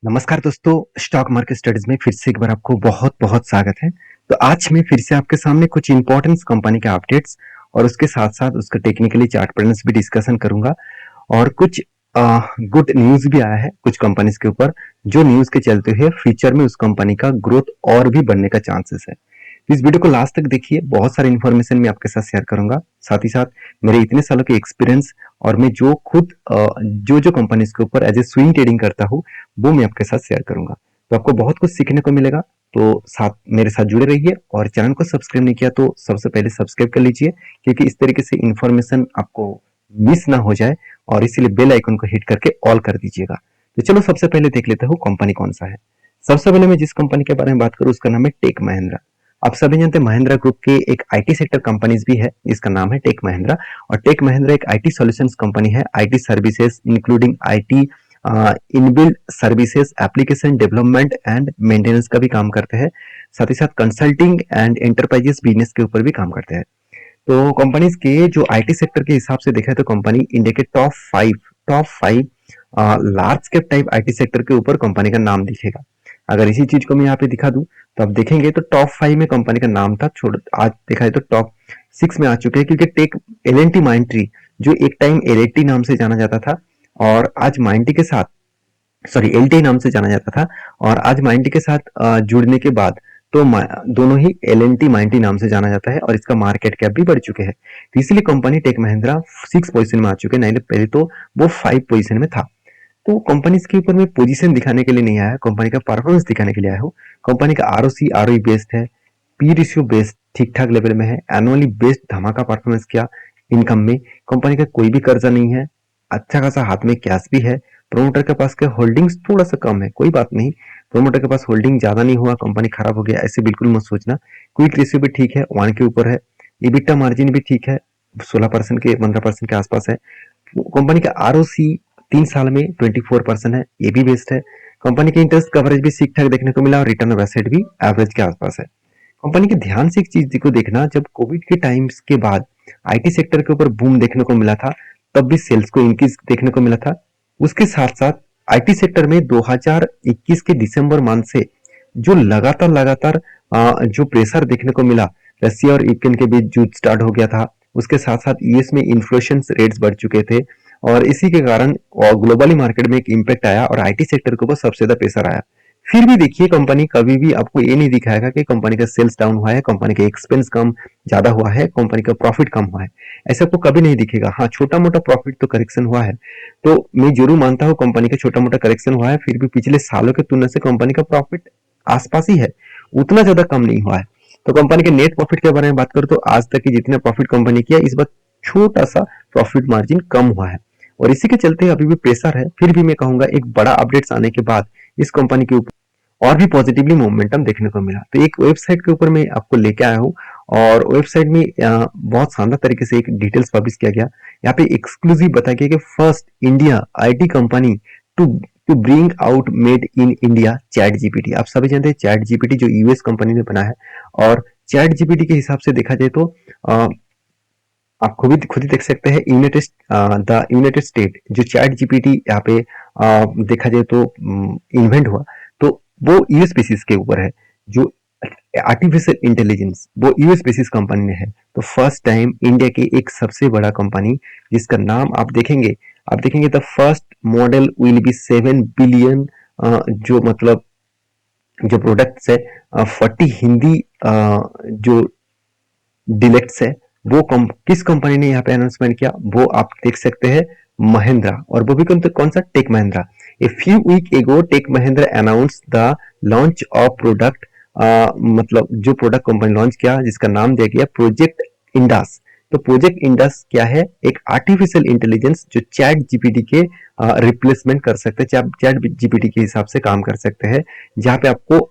नमस्कार दोस्तों, stock market studies में फिर से एक बार आपको बहुत-बहुत स्वागत है। तो आज मैं फिर से आपके सामने कुछ इम्पोर्टेंट कंपनी के अपडेट्स और उसके साथ-साथ उसका टेक्निकली चार्ट पैटर्न्स भी डिस्कशन करूँगा और कुछ गुड न्यूज़ भी आया है कुछ कंपनीज के ऊपर, जो न्यूज़ के चलते हुए फ्यूचर में उस कंपनी का ग्रोथ और भी बढ़ने का चांसेस है। तो इस वीडियो को लास्ट तक देखिए, बहुत सारी इन्फॉर्मेशन मैं आपके साथ शेयर करूँगा। साथ ही साथ मेरे इतने सालों के एक्सपीरियंस और मैं जो खुद जो कंपनीज के ऊपर एज ए स्विंग ट्रेडिंग करता हूँ, वो मैं आपके साथ शेयर करूंगा। तो आपको बहुत कुछ सीखने को मिलेगा। तो साथ मेरे साथ जुड़े रहिए और चैनल को सब्सक्राइब नहीं किया तो सबसे पहले सब्सक्राइब कर लीजिए, क्योंकि इस तरीके से इन्फॉर्मेशन आपको मिस ना हो जाए और इसीलिए बेल आइकन को हिट करके ऑल कर दीजिएगा। तो चलो सबसे पहले देख लेते हो कंपनी कौन सा है। सबसे पहले मैं जिस कंपनी के बारे में बात करूँ उसका नाम है टेक महिंद्रा। आप सभी जानते हैं महिंद्रा ग्रुप के एक आईटी सेक्टर कंपनीज भी है जिसका नाम है टेक महिंद्रा। और टेक महिंद्रा एक आईटी सॉल्यूशंस कंपनी है, IT services including IT inbuilt services, application development and maintenance का भी काम करते हैं। साथ ही साथ कंसल्टिंग एंड एंटरप्राइजेस बिजनेस के ऊपर भी काम करते हैं। तो कंपनीज के जो आईटी सेक्टर के हिसाब से देखा तो कंपनी इंडिया के top five large cap type IT sector के ऊपर कंपनी का नाम दिखेगा। अगर इसी चीज को मैं यहाँ पे दिखा दूं तो आप देखेंगे तो टॉप 5 में कंपनी का नाम था, छोड़ आज देखा है तो टॉप 6 में आ चुके हैं, क्योंकि टेक एल माइंट्री जो एक टाइम एल नाम से जाना जाता था और आज माइंटी के साथ एल नाम से जाना जाता था, और आज माइंटी के साथ जुड़ने के बाद तो दोनों ही एल एन टी माइंटी नाम से जाना जाता है और इसका मार्केट कैप भी बढ़ चुके हैं। तो इसलिए कंपनी टेक महिंद्रा 6 पोजीशन में आ चुके हैं, नहीं तो पहले तो वो 5 पोजीशन में था। तो कंपनीज के ऊपर मैं पोजीशन दिखाने के लिए नहीं आया, कंपनी का परफॉर्मेंस दिखाने के लिए आया हूँ। कंपनी का आरओसी आरओई बेस्ड है, पी रेशियो बेस्ड ठीक ठाक लेवल में है, एनुअली बेस्ड धमाका परफॉर्मेंस किया। इनकम में कंपनी का कोई भी कर्जा नहीं है, अच्छा खासा हाथ में कैश भी है। प्रोमोटर के पास के होल्डिंग्स थोड़ा सा कम है, कोई बात नहीं। प्रोमोटर के पास होल्डिंग ज्यादा नहीं हुआ कंपनी खराब हो गया ऐसे बिल्कुल मत सोचना। क्विक रेशियो भी ठीक है, 1 के ऊपर है। इबिटा मार्जिन भी ठीक है, 16% के 15% के आसपास है। कंपनी का आरओसी 3 साल में 24% है, ये भी बेस्ट है। कंपनी के इंटरेस्ट कवरेज भी ठीक ठाक देखने को मिला और रिटर्न ऑफ एसेट भी एवरेज के आसपास है। कंपनी के ध्यान से एक चीज को देखना, जब कोविड के टाइम्स के बाद आईटी सेक्टर के ऊपर बूम देखने को मिला था, तब भी सेल्स को इंक्रीज देखने को मिला था। उसके साथ साथ आईटी सेक्टर में 2021 के दिसंबर मंथ से जो लगातार जो प्रेशर देखने को मिला, रसिया और यूक्रेन के बीच युद्ध स्टार्ट हो गया था। उसके साथ साथ यूएस में इन्फ्लेशन रेट्स बढ़ चुके थे और इसी के कारण ग्लोबली मार्केट में एक इम्पैक्ट आया और आईटी सेक्टर के ऊपर सबसे ज्यादा प्रेशर आया। फिर भी देखिए, कंपनी कभी भी आपको ये नहीं दिखाएगा कि कंपनी का सेल्स डाउन हुआ है, कंपनी का एक्सपेंस कम ज्यादा हुआ है, कंपनी का प्रॉफिट कम हुआ है, ऐसा आपको कभी नहीं दिखेगा। हाँ, छोटा मोटा प्रॉफिट तो करेक्शन हुआ है, तो मैं जरूर मानता हूँ कंपनी का छोटा मोटा करेक्शन हुआ है, फिर भी पिछले सालों की तुलना से कंपनी का प्रॉफिट आसपास ही है, उतना ज्यादा कम नहीं हुआ है। तो कंपनी के नेट प्रॉफिट के बारे में बात करूं तो आज तक की जितना प्रॉफिट कंपनी किया, इस बार छोटा सा प्रॉफिट मार्जिन कम हुआ है और इसी के चलते अभी भी प्रेशर है। फिर भी मैं कहूंगा एक बड़ा अपडेट्स आने के बाद इस कंपनी के ऊपर और भी पॉजिटिवली मोमेंटम देखने को मिला। तो एक वेबसाइट के ऊपर मैं आपको लेके आया हूँ और वेबसाइट में बहुत शानदार तरीके से एक डिटेल्स पब्लिश किया गया। यहाँ पे एक्सक्लूसिव बताया गया कि first India IT company to to bring out made in India ChatGPT. आप सभी जानते हैं चैट जीपीटी जो यूएस कंपनी ने बना है, और चैट जीपीटी के हिसाब से देखा जाए तो आप खुद ही देख सकते हैं, यूनाइटेड स्टेट जो चैट जीपीटी यहाँ पे देखा जाए तो इन्वेंट हुआ, तो वो यूएस बेसिस के ऊपर है। जो आर्टिफिशियल इंटेलिजेंस वो यूएस बेसिस कंपनी ने है। तो फर्स्ट टाइम इंडिया की एक सबसे बड़ा कंपनी जिसका नाम आप देखेंगे the first model will be 7 billion, जो मतलब जो प्रोडक्ट्स है 40 हिंदी जो डिलेक्ट्स है, वो किस कंपनी ने यहाँ पे अनाउंसमेंट किया वो आप देख सकते हैं, महिंद्रा। और वो भी कौन सा, Tech Mahindra. A few week ago Tech Mahindra announce the launch of product, मतलब जो प्रोडक्ट कंपनी लॉन्च किया जिसका नाम दिया गया प्रोजेक्ट इंडास। तो प्रोजेक्ट इंडस क्या है, एक आर्टिफिशियल इंटेलिजेंस जो चैट जीपीटी के रिप्लेसमेंट कर सकते हैं, चैट जीपीटी के हिसाब से काम कर सकते हैं, जहां पे आपको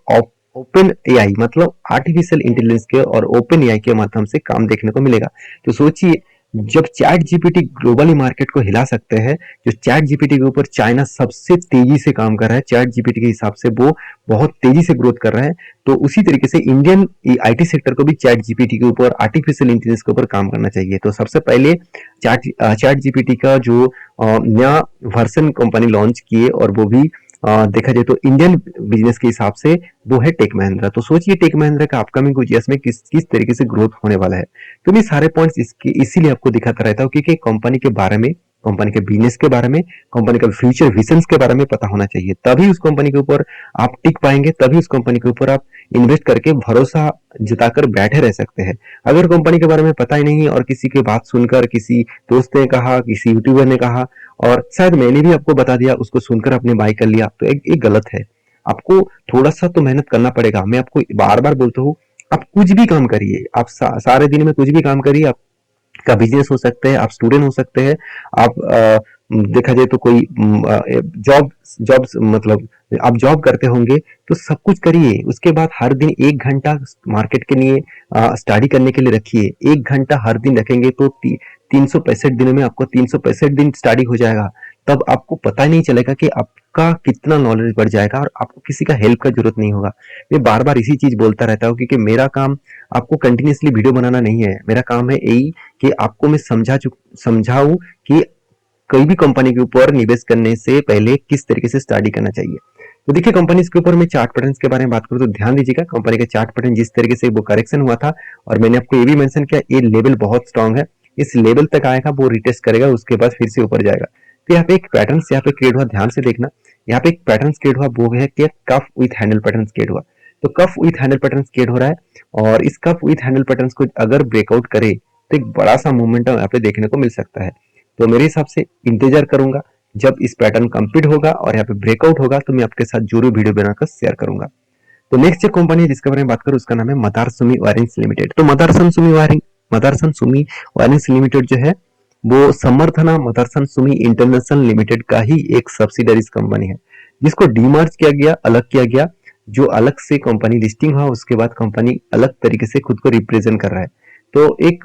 ओपन एआई मतलब आर्टिफिशियल इंटेलिजेंस के और ओपन एआई के माध्यम से काम देखने को मिलेगा। तो सोचिए, जब चैट जीपीटी ग्लोबली मार्केट को हिला सकते हैं, जो चैट जीपीटी के ऊपर चाइना सबसे तेजी से काम कर रहा है, चैट जीपीटी के हिसाब से वो बहुत तेजी से ग्रोथ कर रहा है, तो उसी तरीके से इंडियन आईटी सेक्टर को भी चैट जीपीटी के ऊपर आर्टिफिशियल इंटेलिजेंस के ऊपर काम करना चाहिए। तो सबसे पहले चैट जीपीटी का जो नया वर्जन कंपनी लॉन्च किए और वो भी देखा जाए तो इंडियन बिजनेस के हिसाब से वो है टेक महिंद्रा। तो सोचिए टेक महिंद्रा का अपकमिंग कुछ ईयर्स में किस किस तरीके से ग्रोथ होने वाला है। तो मैं सारे पॉइंट्स इसके इसीलिए आपको दिखाता रहता हूँ, क्योंकि कंपनी के बारे में, कंपनी के बिजनेस के बारे में, कंपनी का फ्यूचर विजन्स के बारे में पता होना चाहिए। तभी उस कंपनी के ऊपर आप टिक पाएंगे, तभी उस कंपनी के ऊपर आप इन्वेस्ट करके भरोसा जताकर बैठे रह सकते हैं। अगर कंपनी के बारे में पता ही नहीं है और किसी की बात सुनकर, किसी दोस्त ने कहा, किसी यूट्यूबर ने कहा और शायद मैंने भी आपको बता दिया, उसको सुनकर आपने बाय कर लिया, तो एक गलत है। आपको थोड़ा सा तो मेहनत करना पड़ेगा। मैं आपको बार बार बोलता हूँ, आप कुछ भी काम करिए, आप सारे दिन में कुछ भी काम करिए। आप का बिजनेस हो सकते हैं, आप स्टूडेंट हो सकते हैं, आप देखा जाए तो कोई जॉब जॉब मतलब आप जॉब करते होंगे, तो सब कुछ करिए। उसके बाद हर दिन 1 घंटा मार्केट के लिए स्टडी करने के लिए रखिए। 1 घंटा हर दिन रखेंगे तो 365 दिनों में आपको 365 दिन स्टडी हो जाएगा। तब आपको पता ही नहीं चलेगा कि आपका कितना नॉलेज बढ़ जाएगा और आपको किसी का हेल्प का जरूरत नहीं होगा। मैं बार बार इसी चीज बोलता रहता हूँ, क्योंकि मेरा काम आपको कंटिन्यूसली वीडियो बनाना नहीं है। मेरा काम है यही कि आपको मैं समझाऊं कि कोई भी कंपनी के ऊपर निवेश करने से पहले किस तरीके से स्टडी करना चाहिए। तो देखिए, कंपनीज के ऊपर मैं चार्ट पैटर्न्स के बारे में बात करूं तो ध्यान दीजिएगा, कंपनी का चार्ट पैटर्न जिस तरीके से वो करेक्शन हुआ था, और मैंने आपको ये भी मेंशन किया, ये लेवल बहुत स्ट्रांग है। इस लेवल तक आएगा, वो रिटेस्ट करेगा, उसके बाद फिर से ऊपर जाएगा। तो यहाँ पे एक पैटर्न यहाँ पे क्रिएट हुआ, ध्यान से देखना। यहाँ पे एक पैटर्न क्रिएट हुआ, वो है कि cough with handle pattern create हुआ। तो cough with handle pattern create हो रहा है, और इस कफ विथ हैंडल पैटर्न को अगर ब्रेकआउट करे तो एक बड़ा सा मूवमेंटम यहाँ पे देखने को मिल सकता है। तो मेरे हिसाब से इंतजार करूंगा, जब इस पैटर्न कंप्लीट होगा और यहाँ पे ब्रेकआउट होगा तो मैं आपके साथ जरूर वीडियो बनाकर शेयर करूंगा। तो नेक्स्ट जो कंपनी है जिसके बारे में बात करूं, उसका नाम है मदारसुमी वायरिंग्स लिमिटेड। तो मदारसन सुमी वायरिंग्स लिमिटेड जो है, वो समर्थना मदारसन सुमी इंटरनेशनल लिमिटेड का ही एक सब्सिडरीज कंपनी है, जिसको डीमर्ज किया गया, अलग किया गया। जो अलग से कंपनी लिस्टिंग हुआ, उसके बाद कंपनी अलग तरीके से खुद को रिप्रेजेंट कर रहा है। तो एक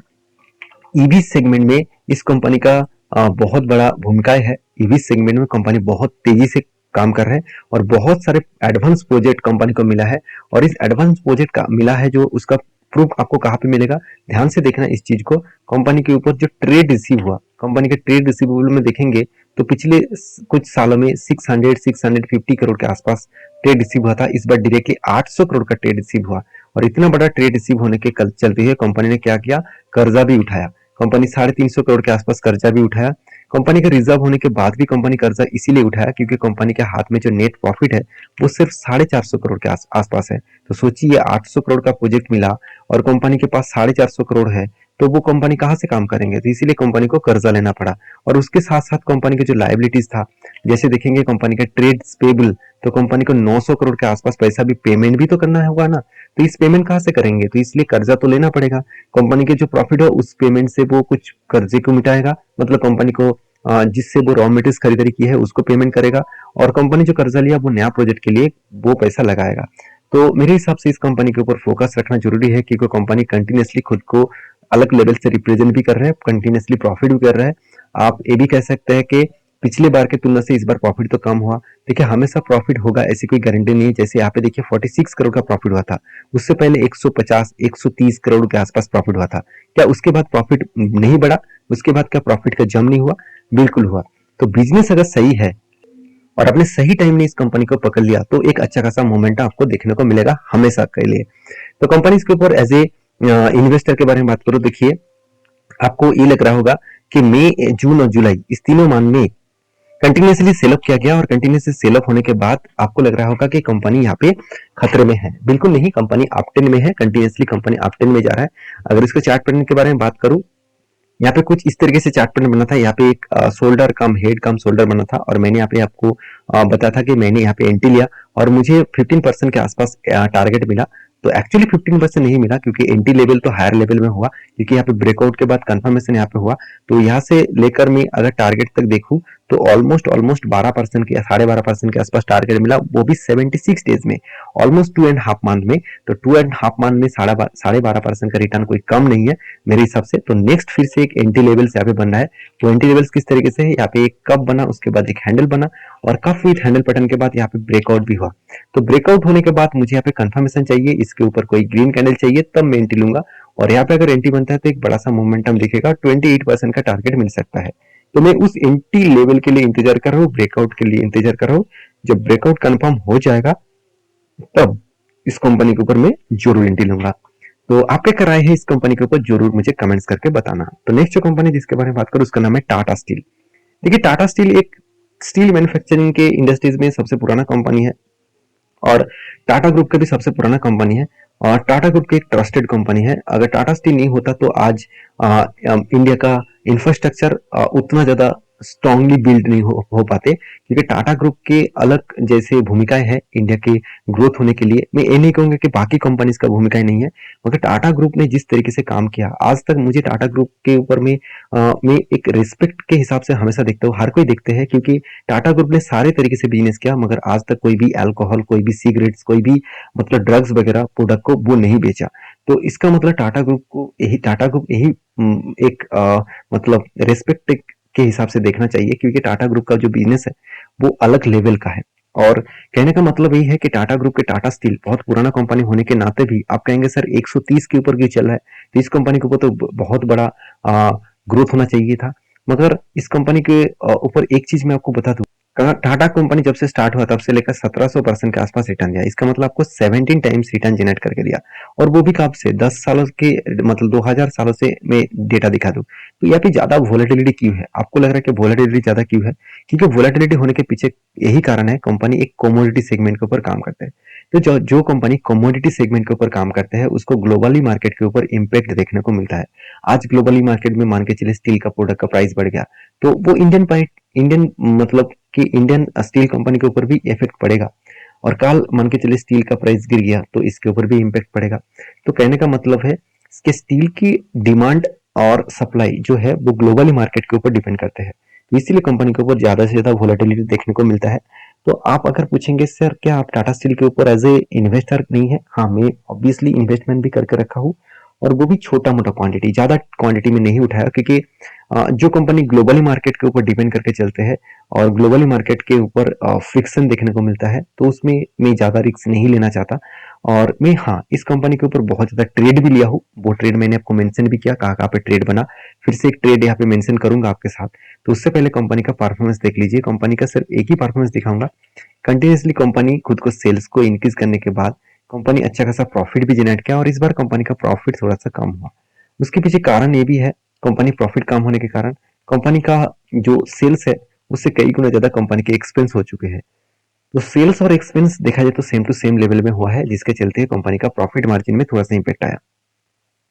ईवी सेगमेंट में इस कंपनी का बहुत बड़ा भूमिका है। ईवी सेगमेंट में कंपनी बहुत तेजी से काम कर रहे हैं, और बहुत सारे एडवांस प्रोजेक्ट कंपनी को मिला है। और इस एडवांस प्रोजेक्ट का मिला है, जो उसका प्रूफ आपको कहाँ पे मिलेगा, ध्यान से देखना इस चीज को। कंपनी के ऊपर जो ट्रेड रिसीव हुआ, कंपनी के ट्रेड रिसीवेबल में देखेंगे तो पिछले कुछ सालों में 650 करोड़ के आसपास ट्रेड रिसीव हुआ था। इस बार डायरेक्टली 800 करोड़ का ट्रेड रिसीव हुआ, और इतना बड़ा ट्रेड रिसीव होने के चलते हुए कंपनी ने क्या किया, कर्जा भी उठाया। कंपनी 350 करोड़ के आसपास कर्जा भी उठाया। कंपनी का रिजर्व होने के बाद भी कंपनी कर्जा इसीलिए उठाया क्योंकि कंपनी के हाथ में जो नेट प्रॉफिट है वो सिर्फ 450 करोड़ के आसपास है। तो सोचिए, 800 करोड़ का प्रोजेक्ट मिला और कंपनी के पास 450 करोड़ है, तो वो कंपनी कहाँ से काम करेंगे। तो इसीलिए कंपनी को कर्जा लेना पड़ा। और उसके साथ साथ कंपनी के जो लाइबिलिटीज था, जैसे देखेंगे कंपनी का ट्रेड पेबल, तो कंपनी को 900 करोड़ के आसपास पैसा भी पेमेंट भी तो करना होगा ना। तो इस पेमेंट कहाँ से करेंगे, तो इसलिए कर्जा तो लेना पड़ेगा। कंपनी के जो प्रॉफिट हो उस पेमेंट से वो कुछ कर्जे को मिटाएगा, मतलब कंपनी को जिससे वो रॉ मटेरियल्स खरीदारी की है उसको पेमेंट करेगा, और कंपनी जो कर्जा लिया वो नया प्रोजेक्ट के लिए वो पैसा लगाएगा। तो मेरे हिसाब से इस कंपनी के ऊपर फोकस रखना जरूरी है, क्योंकि कंपनी कंटिन्यूसली खुद को अलग लेवल से रिप्रेजेंट भी कर रहा है, कंटिन्यूसली प्रॉफिट भी कर रहा है। आप ये भी कह सकते हैं कि पिछले बार की तुलना से इस बार प्रॉफिट तो कम हुआ। देखिए, हमेशा प्रॉफिट होगा ऐसी कोई गारंटी नहीं है। जैसे यहाँ पे देखिए 46 करोड़ का प्रॉफिट हुआ था, उससे पहले 150 130 करोड़ के आसपास प्रॉफिट हुआ था। क्या उसके बाद प्रॉफिट नहीं बढ़ा? उसके बाद क्या प्रॉफिट का जम नहीं हुआ? बिल्कुल हुआ। तो बिजनेस अगर सही है और आपने सही टाइम में इस कंपनी को पकड़ लिया तो एक अच्छा खासा मोमेंट आपको देखने को मिलेगा हमेशा के लिए। तो कंपनी के ऊपर एज ए इन्वेस्टर के बारे में बात करो, देखिए आपको ये लग रहा होगा कि मई, जून और जुलाई इस तीनों माह में कंटिन्यूसली सेल अप किया गया, और कंटिन्यूसली सेल अप होने के बाद आपको लग रहा होगा कि कंपनी यहाँ पे खतरे में है। बिल्कुल नहीं, कंपनी अपट्रेंड में है, कंटिन्यूसली कंपनी अपट्रेंड में जा रहा है। अगर इसके चार्ट पैटर्न के बारे में बात करूं, यहाँ पे कुछ इस तरीके से चार्ट पैटर्न बना था। यहाँ पे एक शोल्डर कम हेड कम शोल्डर बना था, और मैंने यहाँ पे आपको बताया था कि मैंने यहाँ पे एंट्री लिया और मुझे 15% के आसपास टारगेट मिला। तो एक्चुअली 15% नहीं मिला, क्योंकि एंट्री लेवल तो हायर लेवल में हुआ, क्योंकि यहाँ पे ब्रेकआउट के बाद कंफर्मेशन यहाँ पे हुआ। तो यहाँ से लेकर मैं अगर टारगेट तक देखूं तो ऑलमोस्ट 12% के 12.5% के आसपास टारगेट मिला, वो भी 76 डेज में, ऑलमोस्ट 2.5 मंथ में। तो 2.5 मंथ में 12.5% का रिटर्न कोई कम नहीं है मेरे हिसाब से। तो नेक्स्ट फिर से एक एंट्री लेवल्स यहाँ पे बन रहा है। वो एंट्री लेवल्स किस तरीके से है, यहाँ पे एक कप बना, उसके बाद एक हैंडल बना, और कप विथ हैंडल पैटर्न के बाद यहाँ पे ब्रेकआउट भी हुआ। तो ब्रेकआउट होने के बाद मुझे यहाँ पे कंफर्मेशन चाहिए, इसके ऊपर कोई ग्रीन कैंडल चाहिए, तब मैं एंट्री लूंगा। और यहाँ पे अगर एंट्री बनता है तो एक बड़ा सा मोमेंटम दिखेगा, 28% का टारगेट मिल सकता है। तो मैं उस एंट्री लेवल के लिए इंतजार कर रहा हूँ, ब्रेकआउट के लिए इंतजार कर रहा हूँ। जब ब्रेकआउट कंफर्म हो जाएगा तब इस कंपनी के ऊपर मैं जरूर एंट्री लूंगा। तो आपके क्या राय है इस कंपनी के ऊपर, जरूर मुझे कमेंट्स करके बताना। तो नेक्स्ट जो कंपनी जिसके बारे में बात करूँ उसका नाम है टाटा स्टील। देखिए टाटा स्टील एक स्टील मैन्युफैक्चरिंग के इंडस्ट्रीज में सबसे पुराना कंपनी है और टाटा ग्रुप का भी सबसे पुराना कंपनी है और टाटा ग्रुप की एक ट्रस्टेड कंपनी है। अगर टाटा स्टील नहीं होता तो आज इंडिया का इंफ्रास्ट्रक्चर उतना ज्यादा स्ट्रांगली बिल्ड नहीं हो पाते, क्योंकि टाटा ग्रुप के अलग जैसे भूमिकाएं हैं इंडिया के ग्रोथ होने के लिए। मैं ये नहीं कहूंगा कि बाकी कंपनीज का भूमिकाएं नहीं है, मगर टाटा ग्रुप ने जिस तरीके से काम किया आज तक, मुझे टाटा ग्रुप के ऊपर में मैं एक रिस्पेक्ट के हिसाब से हमेशा देखता हूँ। हर कोई देखते हैं क्योंकि टाटा ग्रुप ने सारे तरीके से बिजनेस किया, मगर आज तक कोई भी अल्कोहल, कोई भी सिगरेट्स, कोई भी मतलब ड्रग्स वगैरह प्रोडक्ट को वो नहीं बेचा। तो इसका मतलब टाटा ग्रुप यही एक मतलब रेस्पेक्ट के हिसाब से देखना चाहिए, क्योंकि टाटा ग्रुप का जो बिजनेस है वो अलग लेवल का है। और कहने का मतलब यही है कि टाटा ग्रुप के टाटा स्टील बहुत पुराना कंपनी होने के नाते भी आप कहेंगे सर 130 के ऊपर क्यों चल रहा है, तो इस कंपनी के ऊपर तो बहुत बड़ा ग्रोथ होना चाहिए था। मगर इस कंपनी के ऊपर एक चीज मैं आपको बता दूं, टाटा कंपनी जब से स्टार्ट हुआ तब से लेकर 1700% के आसपास रिटर्न दिया। इसका मतलब आपको 17 टाइम्स रिटर्न जनरेट करके दिया। और वो भी कब से 10 सालों के मतलब 2000 सालों से मैं डेटा दिखा दूं तो यहाँ पे ज्यादा वोलेटिलिटी क्यों है? आपको लग रहा है कि वोलेटिलिटी ज्यादा क्यों है? क्योंकि वोलेटिलिटी होने के पीछे यही कारण है, कंपनी एक कमोडिटी सेगमेंट के ऊपर काम करते हैं। तो जो जो कंपनी कमोडिटी सेगमेंट के ऊपर काम करते हैं उसको ग्लोबली मार्केट के ऊपर इम्पैक्ट देखने को मिलता है। आज ग्लोबली मार्केट में मान के चले स्टील का प्रोडक्ट का प्राइस बढ़ गया तो वो इंडियन मतलब कि इंडियन स्टील कंपनी के ऊपर भी इफेक्ट पड़ेगा। और कल मान के चले स्टील का प्राइस गिर गया तो इसके ऊपर भी इम्पैक्ट पड़ेगा। तो कहने का मतलब है कि स्टील की डिमांड और सप्लाई जो है वो ग्लोबली मार्केट के ऊपर डिपेंड करते हैं, तो इसीलिए कंपनी के ऊपर ज्यादा से ज्यादा वोलेटिलिटी देखने को मिलता है। तो आप अगर पूछेंगे सर क्या आप टाटा स्टील के ऊपर एज ए इन्वेस्टर नहीं है, हाँ मैं ऑब्वियसली इन्वेस्टमेंट भी करके रखा हूँ और वो भी छोटा मोटा क्वांटिटी, ज्यादा क्वांटिटी में नहीं उठाया, क्योंकि जो कंपनी ग्लोबली मार्केट के ऊपर डिपेंड करके चलते हैं और ग्लोबली मार्केट के ऊपर फ्रिक्शन देखने को मिलता है तो उसमें मैं ज्यादा रिस्क नहीं लेना चाहता। और मैं हाँ इस कंपनी के ऊपर बहुत ज्यादा ट्रेड भी लिया हूँ, वो ट्रेड मैंने आपको मेंशन भी किया कहाँ कहाँ पे ट्रेड बना, फिर से एक ट्रेड यहाँ पे मेंशन करूंगा आपके साथ। तो उससे पहले कंपनी का परफॉर्मेंस देख लीजिए। कंपनी का सिर्फ एक ही परफॉर्मेंस दिखाऊंगा, कंटिन्यूसली कंपनी खुद को सेल्स को इंक्रीज करने के बाद कंपनी अच्छा खासा प्रॉफिट भी जनरेट किया और इस बार कंपनी का प्रॉफिट थोड़ा सा कम हुआ। उसके पीछे कारण ये भी है, कंपनी प्रॉफिट कम होने के कारण कंपनी का जो सेल्स है उससे कई गुना ज्यादा कंपनी के एक्सपेंस हो चुके हैं। तो सेल्स और एक्सपेंस देखा जाए तो सेम टू सेम लेवल में हुआ है, जिसके चलते कंपनी का प्रॉफिट मार्जिन में थोड़ा सा इंपैक्ट आया।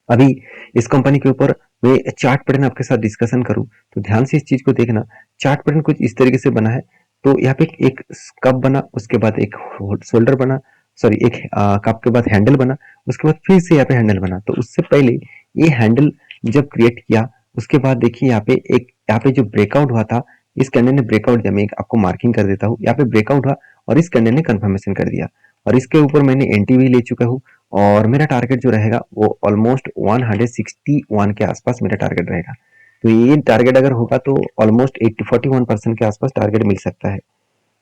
अभी इस कंपनी के ऊपर मैं चार्ट पैटर्न आपके साथ डिस्कशन करूं तो ध्यान से इस चीज को देखना। चार्ट पैटर्न कुछ इस तरीके से बना है, तो यहाँ पे एक कप बना, उसके बाद एक शोल्डर बना, सॉरी एक कप के बाद हैंडल बना, उसके बाद फिर से यहाँ पे हैंडल बना। तो उससे पहले ये हैंडल जब क्रिएट किया उसके बाद देखिए यहाँ पे जो ब्रेकआउट हुआ था, इस कैंडल ने ब्रेकआउट दिया। मैं आपको मार्किंग कर देता हूँ, यहाँ पे ब्रेकआउट हुआ और इस कैंडल ने कंफर्मेशन कर दिया और इसके ऊपर मैंने एंटी भी ले चुका हूँ और मेरा टारगेट जो रहेगा वो ऑलमोस्ट 161 के आसपास मेरा टारगेट रहेगा। तो ये टारगेट अगर होगा तो ऑलमोस्ट 41% के आसपास टारगेट मिल सकता है।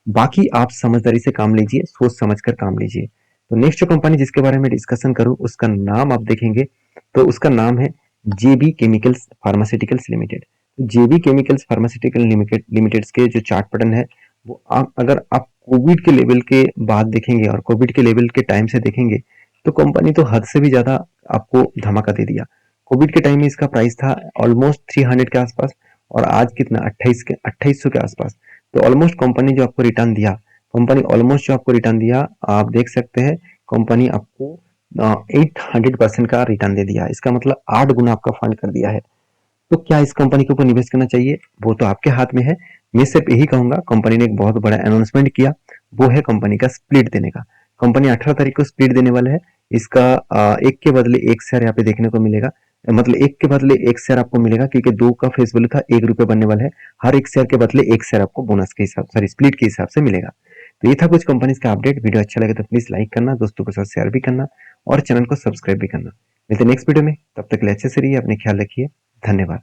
बाकी आप समझदारी से काम लीजिए, सोच समझ कर काम लीजिए। तो नेक्स्ट जो कंपनी जिसके बारे में डिस्कशन करूं उसका नाम आप देखेंगे तो उसका नाम है जेबी केमिकल्स फार्मास्यूटिकल्स लिमिटेड। जेबी केमिकल्स फार्मास्यूटिकल लिमिटेड के जो चार्ट पैटर्न है वो अगर आप कोविड के लेवल के बाद देखेंगे और कोविड के लेवल के टाइम से देखेंगे तो कंपनी तो हद से भी ज्यादा आपको धमाका दे दिया। कोविड के टाइम में इसका प्राइस था ऑलमोस्ट 300 के आसपास और आज कितना 2800 के आसपास। तो ऑलमोस्ट कंपनी जो आपको रिटर्न दिया, कंपनी ऑलमोस्ट जो आपको रिटर्न दिया आप देख सकते हैं, कंपनी आपको 800% का रिटर्न दे दिया। इसका मतलब 8 गुना आपका फंड कर दिया है। तो क्या इस कंपनी के ऊपर निवेश करना चाहिए, वो तो आपके हाथ में है। मैं सिर्फ यही कहूंगा, कंपनी ने एक बहुत बड़ा अनाउंसमेंट किया, वो है कंपनी का स्प्लिट देने का। कंपनी 18 तारीख को स्प्लिट देने वाला है। इसका एक के बदले एक शेयर यहाँ पे देखने को मिलेगा, मतलब एक के बदले एक शेयर आपको मिलेगा, क्योंकि दो का फेस वैल्यू था 1 रुपये बनने वाला है। हर एक शेयर के बदले एक शेयर आपको बोनस के हिसाब, सॉरी स्प्लिट के हिसाब से मिलेगा। तो ये था कुछ कंपनीज का अपडेट। वीडियो अच्छा लगे तो प्लीज लाइक करना, दोस्तों के साथ शेयर भी करना और चैनल को सब्सक्राइब भी करना। मिलते नेक्स्ट वीडियो में, तब तक के लिए अच्छे से रहिए, अपने ख्याल रखिए, धन्यवाद।